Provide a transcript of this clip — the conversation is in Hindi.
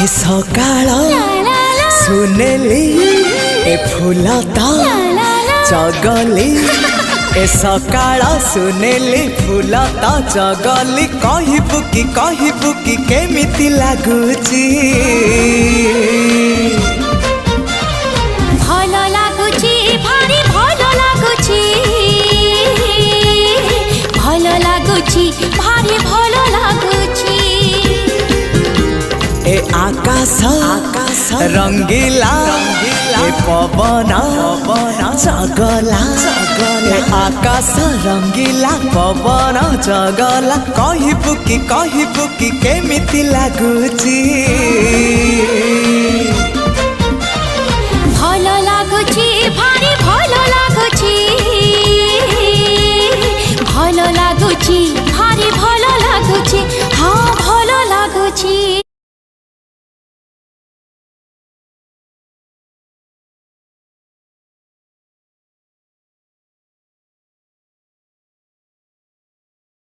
ए सकाळ सुनेली ए फुलता चगली ए सकाळ सुनेली फुलता चगली कहबू कि केमिति लागुची भल लागुची भारी भल लागुची भल लागुची भारी भल लागुची ए आकाश रंगीला ए पवन जगला ए आकाश रंगीला पवन जगला कहबू कि केमिति लागुची।